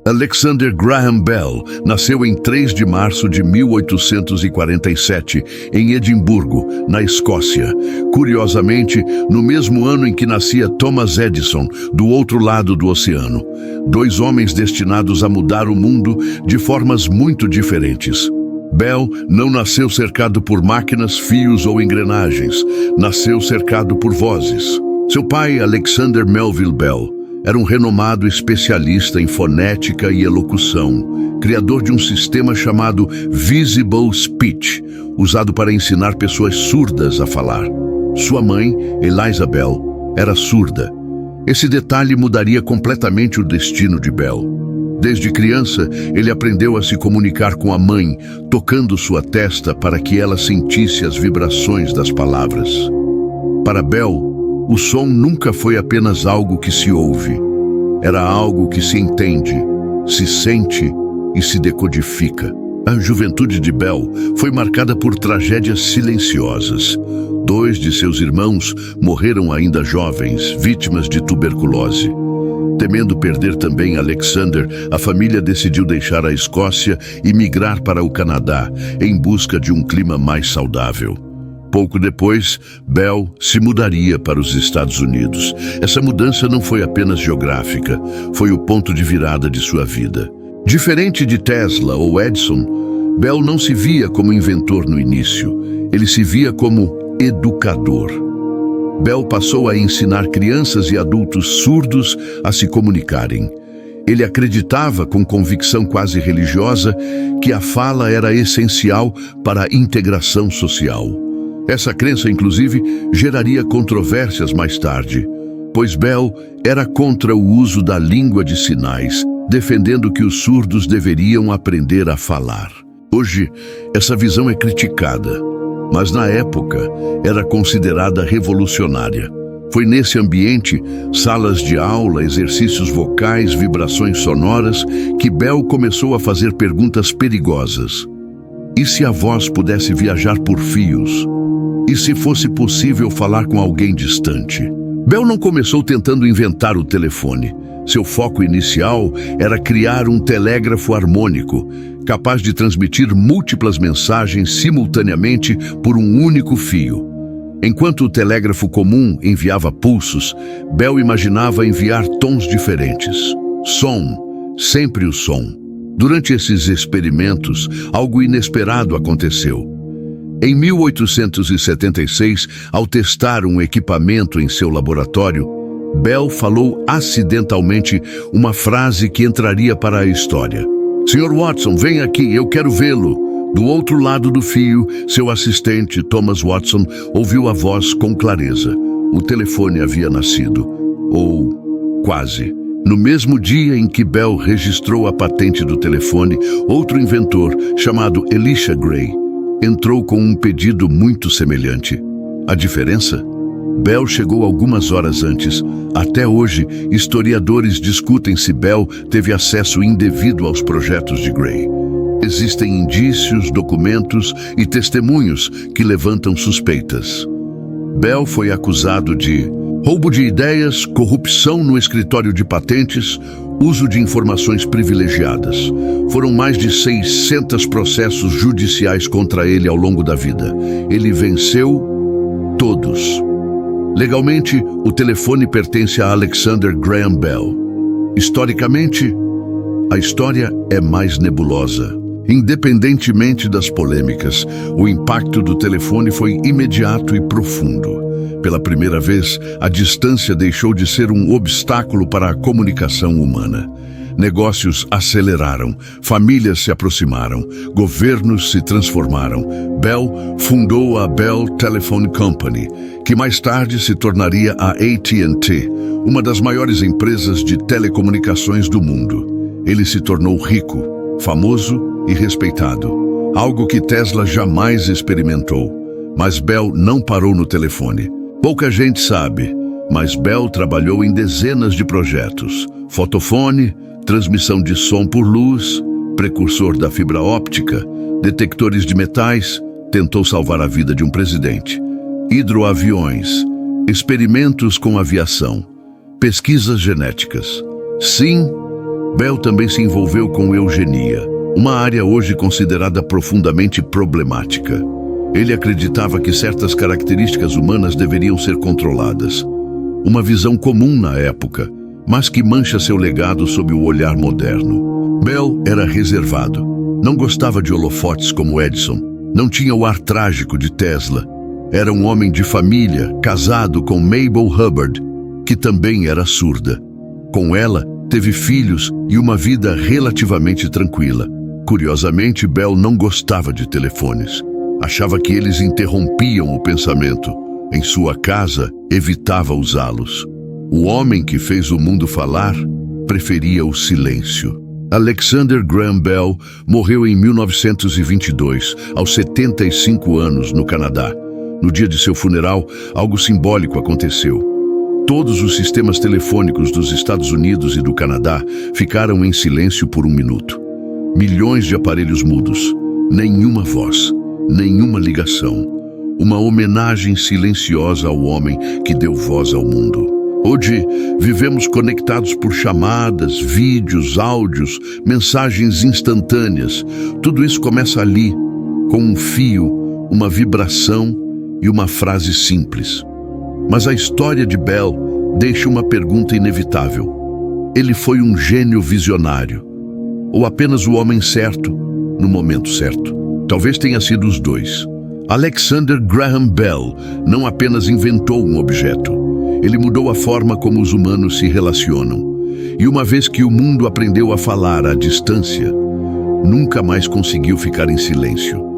Alexander Graham Bell nasceu em 3 de março de 1847, em Edimburgo, na Escócia. Curiosamente, no mesmo ano em que nascia Thomas Edison, do outro lado do oceano. 2 homens destinados a mudar o mundo de formas muito diferentes. Bell não nasceu cercado por máquinas, fios ou engrenagens. Nasceu cercado por vozes. Seu pai, Alexander Melville Bell, era um renomado especialista em fonética e elocução, criador de um sistema chamado Visible Speech, usado para ensinar pessoas surdas a falar. Sua mãe, Eliza Bell, era surda. Esse detalhe mudaria completamente o destino de Bell. Desde criança, ele aprendeu a se comunicar com a mãe, tocando sua testa para que ela sentisse as vibrações das palavras. Para Bell, o som nunca foi apenas algo que se ouve. Era algo que se entende, se sente e se decodifica. A juventude de Bell foi marcada por tragédias silenciosas. 2 de seus irmãos morreram ainda jovens, vítimas de tuberculose. Temendo perder também Alexander, a família decidiu deixar a Escócia e migrar para o Canadá, em busca de um clima mais saudável. Pouco depois, Bell se mudaria para os Estados Unidos. Essa mudança não foi apenas geográfica, foi o ponto de virada de sua vida. Diferente de Tesla ou Edison, Bell não se via como inventor no início, ele se via como educador. Bell passou a ensinar crianças e adultos surdos a se comunicarem. Ele acreditava, com convicção quase religiosa, que a fala era essencial para a integração social. Essa crença, inclusive, geraria controvérsias mais tarde, pois Bell era contra o uso da língua de sinais, defendendo que os surdos deveriam aprender a falar. Hoje, essa visão é criticada, mas na época era considerada revolucionária. Foi nesse ambiente, salas de aula, exercícios vocais, vibrações sonoras, que Bell começou a fazer perguntas perigosas. E se a voz pudesse viajar por fios? E se fosse possível falar com alguém distante? Bell não começou tentando inventar o telefone. Seu foco inicial era criar um telégrafo harmônico, capaz de transmitir múltiplas mensagens simultaneamente por um único fio. Enquanto o telégrafo comum enviava pulsos, Bell imaginava enviar tons diferentes. Som, sempre o som. Durante esses experimentos, algo inesperado aconteceu. Em 1876, ao testar um equipamento em seu laboratório, Bell falou acidentalmente uma frase que entraria para a história. "Sr. Watson, vem aqui, eu quero vê-lo." Do outro lado do fio, seu assistente, Thomas Watson, ouviu a voz com clareza. O telefone havia nascido. Ou quase. No mesmo dia em que Bell registrou a patente do telefone, outro inventor, chamado Elisha Gray, entrou com um pedido muito semelhante. A diferença? Bell chegou algumas horas antes. Até hoje, historiadores discutem se Bell teve acesso indevido aos projetos de Gray. Existem indícios, documentos e testemunhos que levantam suspeitas. Bell foi acusado de roubo de ideias, corrupção no escritório de patentes, uso de informações privilegiadas. Foram mais de 600 processos judiciais contra ele ao longo da vida. Ele venceu todos. Legalmente, o telefone pertence a Alexander Graham Bell. Historicamente, a história é mais nebulosa. Independentemente das polêmicas, o impacto do telefone foi imediato e profundo. Pela primeira vez, a distância deixou de ser um obstáculo para a comunicação humana. Negócios aceleraram, famílias se aproximaram, governos se transformaram. Bell fundou a Bell Telephone Company, que mais tarde se tornaria a AT&T, uma das maiores empresas de telecomunicações do mundo. Ele se tornou rico, famoso e respeitado, algo que Tesla jamais experimentou. Mas Bell não parou no telefone. Pouca gente sabe, mas Bell trabalhou em dezenas de projetos. Fotofone, transmissão de som por luz, precursor da fibra óptica, detectores de metais, tentou salvar a vida de um presidente. Hidroaviões, experimentos com aviação, pesquisas genéticas. Sim, Bell também se envolveu com eugenia, uma área hoje considerada profundamente problemática. Ele acreditava que certas características humanas deveriam ser controladas. Uma visão comum na época, mas que mancha seu legado sob o olhar moderno. Bell era reservado. Não gostava de holofotes como Edison. Não tinha o ar trágico de Tesla. Era um homem de família, casado com Mabel Hubbard, que também era surda. Com ela, teve filhos e uma vida relativamente tranquila. Curiosamente, Bell não gostava de telefones. Achava que eles interrompiam o pensamento. Em sua casa, evitava usá-los. O homem que fez o mundo falar preferia o silêncio. Alexander Graham Bell morreu em 1922, aos 75 anos, no Canadá. No dia de seu funeral, algo simbólico aconteceu. Todos os sistemas telefônicos dos Estados Unidos e do Canadá ficaram em silêncio por 1 minuto. Milhões de aparelhos mudos, nenhuma voz, nenhuma ligação. Uma homenagem silenciosa ao homem que deu voz ao mundo. Hoje, vivemos conectados por chamadas, vídeos, áudios, mensagens instantâneas. Tudo isso começa ali, com um fio, uma vibração e uma frase simples. Mas a história de Bell deixa uma pergunta inevitável. Ele foi um gênio visionário? Ou apenas o homem certo, no momento certo? Talvez tenha sido os dois. Alexander Graham Bell não apenas inventou um objeto. Ele mudou a forma como os humanos se relacionam. E uma vez que o mundo aprendeu a falar à distância, nunca mais conseguiu ficar em silêncio.